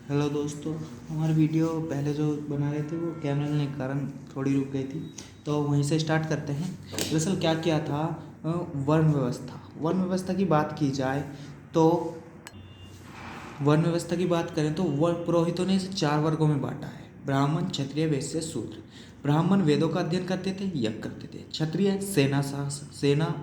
Hello दोस्तों। हमारी video पहले जो बना रहे थे वो कैमरा चलने के कारण थोड़ी रुक गई थी, तो वहीं से स्टार्ट करते हैं। दरअसल क्या किया था, वर्ण व्यवस्था की बात की जाए तो वर्ण व्यवस्था की बात करें तो पुरोहितों ने इसे 4 वर्गों में बांटा है: ब्राह्मण, क्षत्रिय, वैश्य, शूद्र। ब्राह्मण वेदों का अध्ययन करते थे, यज्ञ करते थे। क्षत्रिय सेना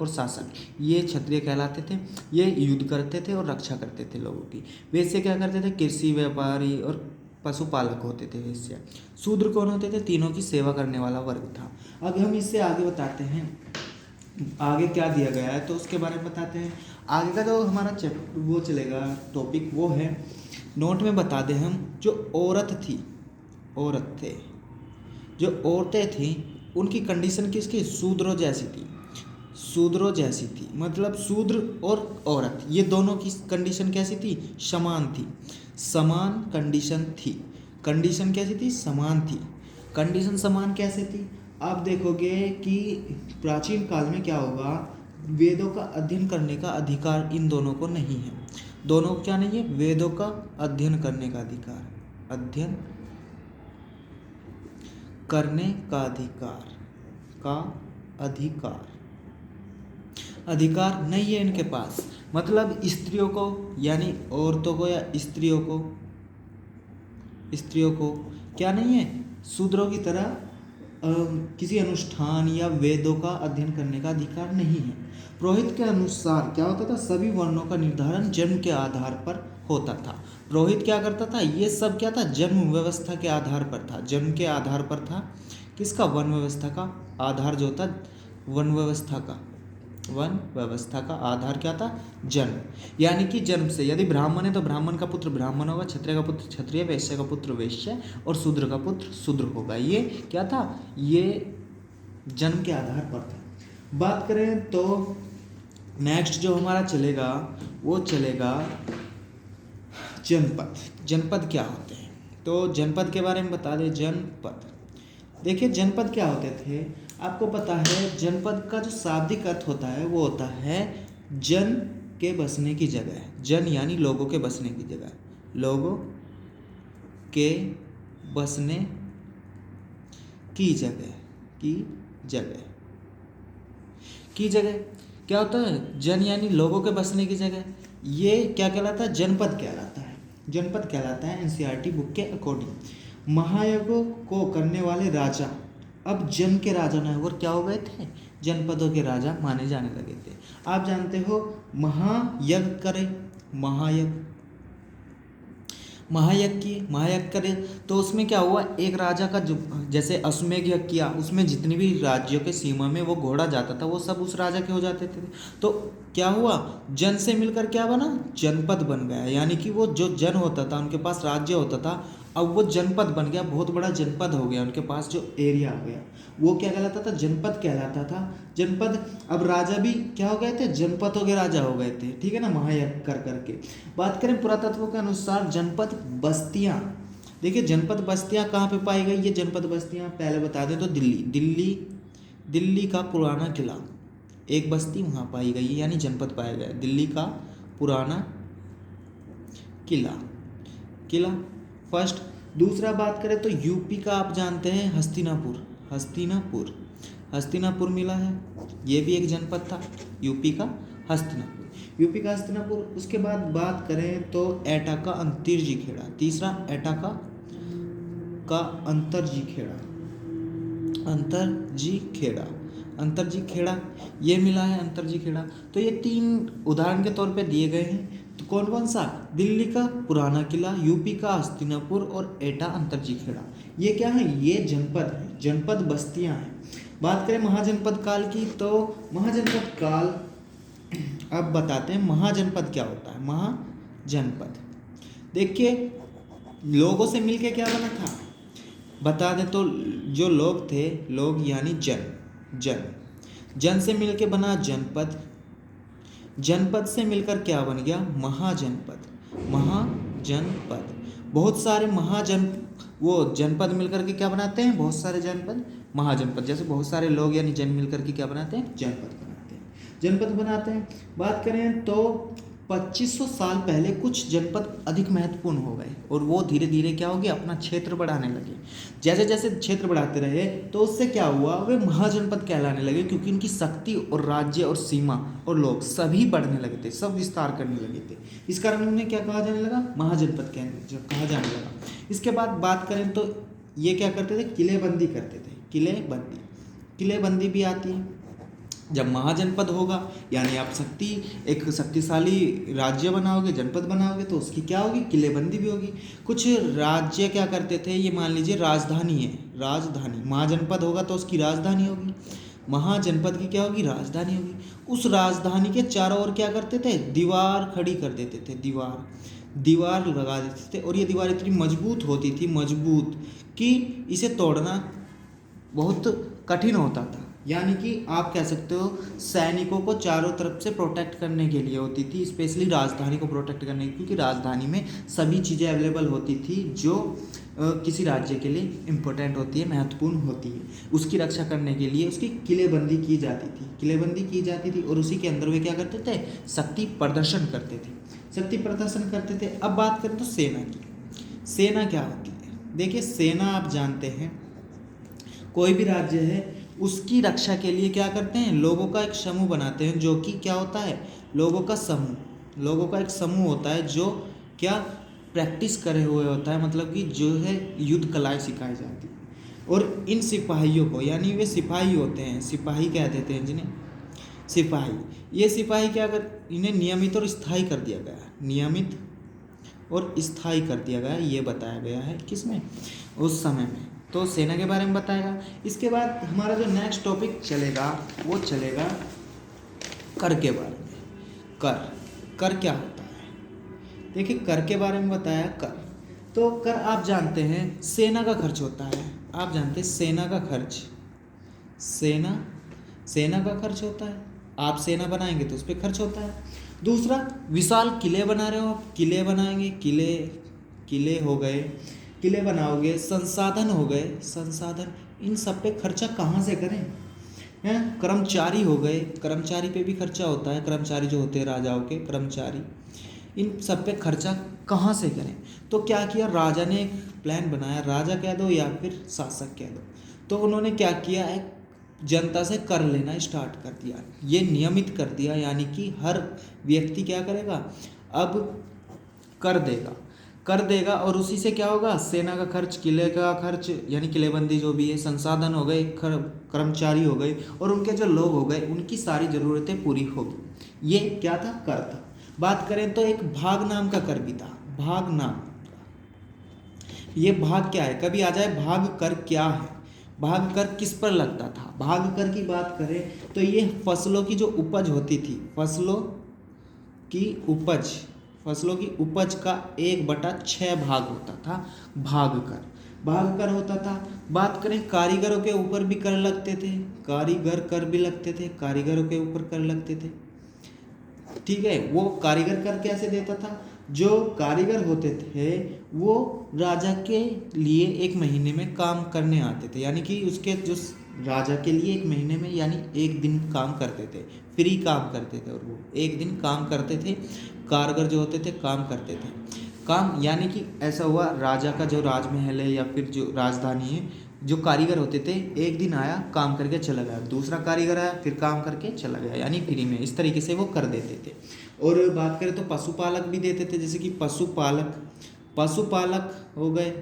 और शासक, ये क्षत्रिय कहलाते थे। ये युद्ध करते थे और रक्षा करते थे लोगों की। वैश्य क्या करते थे? कृषि, व्यापारी और पशुपालक होते थे वैश्य। शूद्र कौन होते थे? तीनों की सेवा करने वाला वर्ग था। अब हम इससे आगे बताते हैं आगे क्या दिया गया है, तो उसके बारे में बताते हैं। आगे का जो हमारा वो चलेगा टॉपिक, वो है, नोट में बता दें हम, जो औरत थे, जो औरतें थीं, उनकी कंडीशन किसकी? शूद्रों जैसी थी। मतलब शूद्र और औरत, ये दोनों की कंडीशन कैसी थी? समान थी। समान कंडीशन थी। कंडीशन कैसी थी? समान थी। कंडीशन समान कैसे थी? आप देखोगे कि प्राचीन काल में क्या होगा, वेदों का अध्ययन करने का अधिकार इन दोनों को नहीं है। दोनों को क्या नहीं है? वेदों का अध्ययन करने का अधिकार। अध्ययन करने का अधिकार नहीं है इनके पास। मतलब स्त्रियों को, यानी औरतों को या स्त्रियों को क्या नहीं है? शूद्रों की तरह किसी अनुष्ठान या वेदों का अध्ययन करने का अधिकार नहीं है। पुरोहित के अनुसार क्या होता था? सभी वर्णों का निर्धारण जन्म के आधार पर होता था। पुरोहित क्या करता था? ये सब क्या था? जन्म व्यवस्था के आधार पर था। जन्म के आधार पर था। किसका? वर्ण व्यवस्था का आधार जो था, वर्ण व्यवस्था का आधार क्या था? जन्म। यानी कि जन्म से, यदि ब्राह्मण है तो ब्राह्मण का पुत्र ब्राह्मण होगा, क्षत्रिय का पुत्र क्षत्रिय, वैश्य का पुत्र वैश्य और शूद्र का पुत्र शूद्र होगा। ये क्या था? ये जन्म के आधार पर था। बात करें तो नेक्स्ट जो हमारा चलेगा वो चलेगा जनपद। जनपद क्या होते हैं? तो जनपद के बारे में बता दें। जनपद, देखिए जनपद क्या होते थे, आपको पता है। जनपद का जो शाब्दिक अर्थ होता है वो होता है जन के बसने की जगह। जन यानी लोगों के बसने की जगह। लोगों के बसने की जगह क्या होता है? जन यानी लोगों के बसने की जगह। ये क्या कहलाता है? जनपद कहलाता है। जनपद कहलाता है एनसीईआरटी बुक के अकॉर्डिंग। महायज्ञों को करने वाले राजा अब जन के राजा न होकर क्या हो गए थे? जनपदों के राजा माने जाने लगे थे। आप जानते हो, महायज्ञ करे तो उसमें क्या हुआ? एक राजा का, जो जैसे अश्वमेध यज्ञ किया, उसमें जितनी भी राज्यों के सीमा में वो घोड़ा जाता था वो सब उस राजा के हो जाते थे। तो क्या हुआ? जन से मिलकर क्या बना? जनपद बन गया। यानी कि वो जो जन होता था, उनके पास राज्य होता था, अब वो जनपद बन गया। बहुत बड़ा जनपद हो गया, उनके पास जो एरिया हो गया वो क्या कहलाता था? जनपद कहलाता था। जनपद, अब राजा भी क्या हो गए थे? जनपदों के राजा हो गए थे। ठीक है ना, महायज्ञ कर करके। बात करें पुरातत्व के अनुसार जनपद बस्तियां, देखिए जनपद बस्तियां कहाँ पे पाई गई? ये जनपद बस्तियां पहले बता दें तो दिल्ली का पुराना किला, एक बस्ती वहाँ पाई गई है, यानी जनपद पाया गया। दिल्ली का पुराना किला फर्स्ट। दूसरा बात करें तो यूपी का, आप जानते हैं हस्तिनापुर मिला है। ये भी एक जनपद था, यूपी का हस्तिनापुर। उसके बाद बात करें तो एटा का अंतरजी खेड़ा। तीसरा एटा का अंतरजी खेड़ा ये मिला है, अंतरजी खेड़ा। तो ये 3 उदाहरण के तौर पे दिए गए हैं। तो कौन कौन सा? दिल्ली का पुराना किला, यूपी का हस्तिनापुर और एटा अंतरजी खेड़ा। ये क्या है? ये जनपद है, जनपद बस्तियां हैं। बात करें महाजनपद काल की, तो महाजनपद काल, अब बताते हैं महाजनपद क्या होता है। महाजनपद, देखिए लोगों से मिलके क्या बना था, बता दें तो जो लोग थे, लोग यानी जन से मिलके बना जनपद। जनपद से मिलकर क्या बन गया? महाजनपद। बहुत सारे जनपद मिलकर के क्या बनाते हैं? बहुत सारे जनपद, महाजनपद। जैसे बहुत सारे लोग यानी जन मिलकर के क्या बनाते हैं? जनपद बनाते हैं। बात करें तो 2500 साल पहले कुछ जनपद अधिक महत्वपूर्ण हो गए और वो धीरे धीरे क्या हो गया, अपना क्षेत्र बढ़ाने लगे। जैसे जैसे क्षेत्र बढ़ाते रहे तो उससे क्या हुआ, वे महाजनपद कहलाने लगे, क्योंकि इनकी शक्ति और राज्य और सीमा और लोग सभी बढ़ने लगे थे, सब विस्तार करने लगे थे। इस कारण उन्हें क्या कहा जाने लगा, महाजनपद कहा जाने लगा। इसके बाद बात करें तो ये क्या करते थे, किलेबंदी करते थे। किलेबंदी भी आती है। जब महाजनपद होगा यानी आप एक शक्तिशाली राज्य बनाओगे, जनपद बनाओगे, तो उसकी क्या होगी, किलेबंदी भी होगी। कुछ राज्य क्या करते थे, ये मान लीजिए राजधानी है, राजधानी, महाजनपद होगा तो उसकी राजधानी होगी, महाजनपद की क्या होगी, राजधानी होगी। उस राजधानी के चारों ओर क्या करते थे, दीवार खड़ी कर देते थे, दीवार लगा देते थे। और ये दीवार इतनी मजबूत होती थी, मजबूत, कि इसे तोड़ना बहुत कठिन होता था। यानी कि आप कह सकते हो सैनिकों को चारों तरफ से प्रोटेक्ट करने के लिए होती थी, स्पेशली राजधानी को प्रोटेक्ट करने की, क्योंकि राजधानी में सभी चीज़ें अवेलेबल होती थी जो किसी राज्य के लिए इम्पोर्टेंट होती है, महत्वपूर्ण होती है। उसकी रक्षा करने के लिए उसकी किलेबंदी की जाती थी और उसी के अंदर वे क्या करते थे, शक्ति प्रदर्शन करते थे। अब बात करें तो सेना की। सेना क्या होती है, देखिए सेना आप जानते हैं, कोई भी राज्य है उसकी रक्षा के लिए क्या करते हैं, लोगों का एक समूह बनाते हैं, जो कि क्या होता है, लोगों का एक समूह होता है जो क्या प्रैक्टिस करे हुए होता है, मतलब कि जो है युद्ध कलाएं सिखाई जाती है। और इन सिपाहियों को, यानी वे सिपाही होते हैं, सिपाही कह देते हैं जिन्हें, सिपाही, ये सिपाही क्या कर, इन्हें नियमित और स्थायी कर दिया गया है, ये बताया गया है किसमें, उस समय में। तो सेना के बारे में बताएगा। इसके बाद हमारा जो नेक्स्ट टॉपिक चलेगा वो चलेगा कर के बारे में। कर क्या होता है, देखिए कर के बारे में बताया। तो कर आप जानते हैं सेना का खर्च होता है, आप जानते हैं सेना का खर्च होता है। आप सेना बनाएंगे तो उस पर खर्च होता है। दूसरा, विशाल किले बना रहे हो आप, किले बनाएंगे, किले हो गए, किले बनाओगे, संसाधन हो गए, इन सब पे खर्चा कहाँ से करें, हैं? कर्मचारी हो गए, कर्मचारी पे भी खर्चा होता है, कर्मचारी जो होते हैं राजाओं के कर्मचारी, इन सब पे खर्चा कहाँ से करें। तो क्या किया, राजा ने एक प्लान बनाया, राजा कह दो या फिर शासक कह दो, तो उन्होंने क्या किया, एक जनता से कर लेना स्टार्ट कर दिया, ये नियमित कर दिया, यानी कि हर व्यक्ति क्या करेगा, अब कर देगा और उसी से क्या होगा, सेना का खर्च, किले का खर्च, यानी किलेबंदी जो भी है, संसाधन हो गए, कर्मचारी हो गए और उनके जो लोग हो गए, उनकी सारी ज़रूरतें पूरी होगी। ये क्या था, कर था। बात करें तो एक भाग नाम का कर भी था, भाग नाम। ये भाग क्या है, कभी आ जाए भाग कर क्या है, भाग कर किस पर लगता था। भाग कर की बात करें तो ये फसलों की जो उपज होती थी, फसलों की उपज का 1/6 भाग होता था, भाग कर होता था। बात करें कारीगरों के ऊपर भी कर लगते थे, कारीगरों के ऊपर कर लगते थे, ठीक है। वो कारीगर कर कैसे देता था, जो कारीगर होते थे वो राजा के लिए 1 महीने में काम करने आते थे, यानी कि उसके जो राजा के लिए 1 महीने में यानी 1 दिन काम करते थे, फ्री काम करते थे, और वो 1 दिन काम करते थे, कारीगर जो होते थे काम करते थे। काम यानी कि ऐसा हुआ, राजा का जो राजमहल है या फिर जो राजधानी है, जो कारीगर होते थे 1 दिन आया काम करके चला गया, दूसरा कारीगर आया फिर काम करके चला गया, यानी फ्री में, इस तरीके से वो कर देते थे। और बात करें तो पशुपालक भी देते थे, जैसे कि पशुपालक हो गए,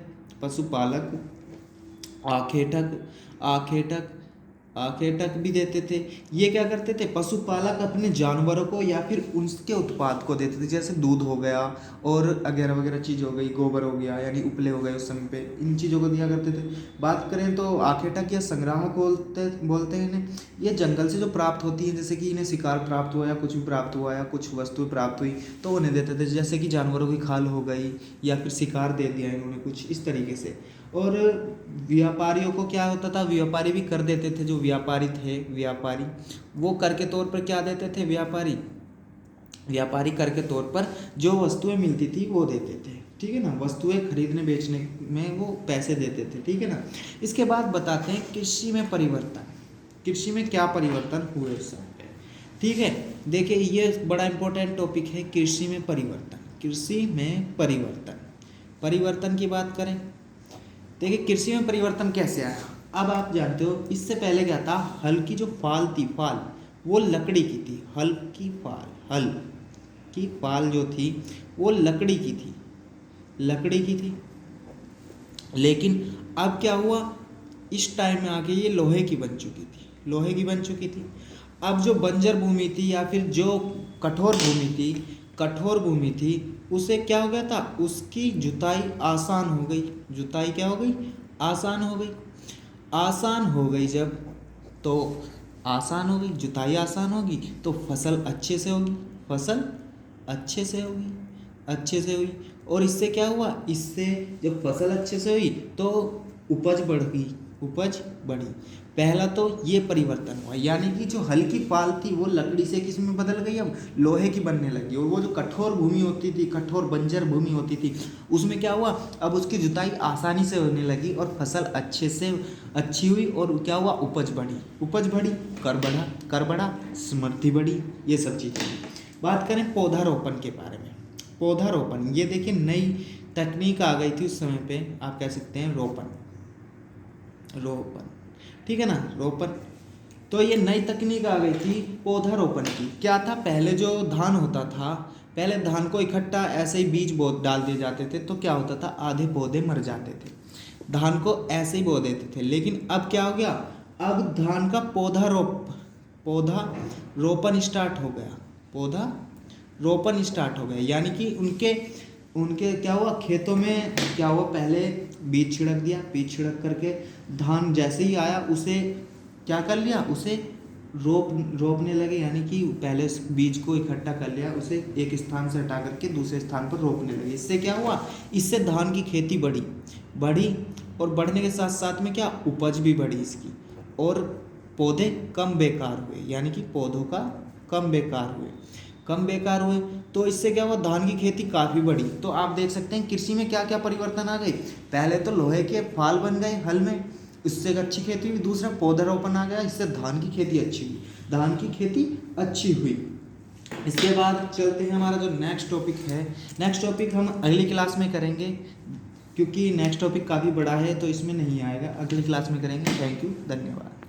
आखेटक भी देते थे। ये क्या करते थे, पशुपालक अपने जानवरों को या फिर उसके उत्पाद को देते थे, जैसे दूध हो गया और वगैरह चीज़ हो गई, गोबर हो गया, यानी उपले हो गए, उस समय पे इन चीज़ों को दिया करते थे। बात करें तो आखेटक या संग्राहक बोलते हैं इन्हें। ये जंगल से जो प्राप्त होती है, जैसे कि इन्हें शिकार प्राप्त हुआ या कुछ भी प्राप्त हुआ या कुछ वस्तु प्राप्त हुई तो उन्हें देते थे, जैसे कि जानवरों की खाल हो गई या फिर शिकार दे दिया इन्होंने कुछ, इस तरीके से। और व्यापारियों को क्या होता था, व्यापारी भी कर देते थे, जो व्यापारी थे, वो कर के तौर पर क्या देते थे, व्यापारी कर के तौर पर जो वस्तुएं मिलती थी वो देते थे, ठीक है ना, वस्तुएं खरीदने बेचने में वो पैसे देते थे, ठीक है ना। इसके बाद बताते हैं कृषि में क्या परिवर्तन हुए उस समय पे, ठीक है। देखिए ये बड़ा इंपॉर्टेंट टॉपिक है, कृषि में परिवर्तन। कृषि में परिवर्तन, परिवर्तन की बात करें, देखिए कृषि में परिवर्तन कैसे आया। अब आप जानते हो इससे पहले क्या था, हल की जो फाल थी, फाल वो लकड़ी की थी। हल की फाल, हल की फाल जो थी वो लकड़ी की थी, लकड़ी की थी। लेकिन अब क्या हुआ, इस टाइम में आके ये लोहे की बन चुकी थी, लोहे की बन चुकी थी। अब जो बंजर भूमि थी या फिर जो कठोर भूमि थी, कठोर भूमि थी, उसे क्या हो गया था, उसकी जुताई आसान हो गई। जुताई क्या हो गई, आसान हो गई। आसान हो गई जब, तो आसान हो गई, जुताई आसान होगी तो फसल अच्छे से होगी, फसल अच्छे से होगी, अच्छे से हुई। और इससे क्या हुआ, इससे जब फसल अच्छे से हुई तो उपज बढ़ गई, उपज बढ़ी। पहला तो ये परिवर्तन हुआ, यानी कि जो हल्की फाल थी वो लकड़ी से किस में बदल गई, अब लोहे की बनने लगी। और वो जो कठोर भूमि होती थी, कठोर बंजर भूमि होती थी, उसमें क्या हुआ, अब उसकी जुताई आसानी से होने लगी और फसल अच्छे से अच्छी हुई। और क्या हुआ, उपज बढ़ी, उपज बढ़ी, कर बढ़ा, कर बढ़ा, समृद्धि बढ़ी, ये सब चीज़ें। बात करें पौधारोपण के बारे में, पौधारोपण ये देखिए नई तकनीक आ गई थी उस समय पे, आप कह सकते हैं रोपण, रोपण, ठीक है ना, रोपण। तो ये नई तकनीक आ गई थी पौधारोपण की। क्या था, पहले जो धान होता था, पहले धान को इकट्ठा ऐसे ही बीज बो डाल दिए जाते थे, तो क्या होता था, आधे पौधे मर जाते थे, धान को ऐसे ही बो देते थे। लेकिन अब क्या हो गया, अब धान का पौधा रोपण स्टार्ट हो गया, पौधा रोपण स्टार्ट हो गया। यानी कि उनके उनके क्या हुआ, खेतों में क्या हुआ, पहले बीज छिड़क दिया, बीज छिड़क करके धान जैसे ही आया उसे क्या कर लिया, उसे रोपने लगे। यानी कि पहले उस बीज को इकट्ठा कर लिया, उसे एक स्थान से हटा करके दूसरे स्थान पर रोपने लगे। इससे क्या हुआ, इससे धान की खेती बढ़ी, बढ़ी। और बढ़ने के साथ साथ में क्या, उपज भी बढ़ी इसकी, और पौधे कम बेकार हुए, यानी कि पौधों का कम बेकार हुए, कम बेकार हुए। तो इससे क्या हुआ, धान की खेती काफ़ी बढ़ी। तो आप देख सकते हैं कृषि में क्या क्या परिवर्तन आ गए। पहले तो लोहे के फाल बन गए हल में, इससे एक अच्छी खेती हुई। दूसरा पौधारोपण आ गया, इससे धान की खेती अच्छी हुई, धान की खेती अच्छी हुई। इसके बाद चलते हैं, हमारा जो नेक्स्ट टॉपिक है, नेक्स्ट टॉपिक हम अगली क्लास में करेंगे, क्योंकि नेक्स्ट टॉपिक काफ़ी बड़ा है तो इसमें नहीं आएगा, अगली क्लास में करेंगे। थैंक यू, धन्यवाद।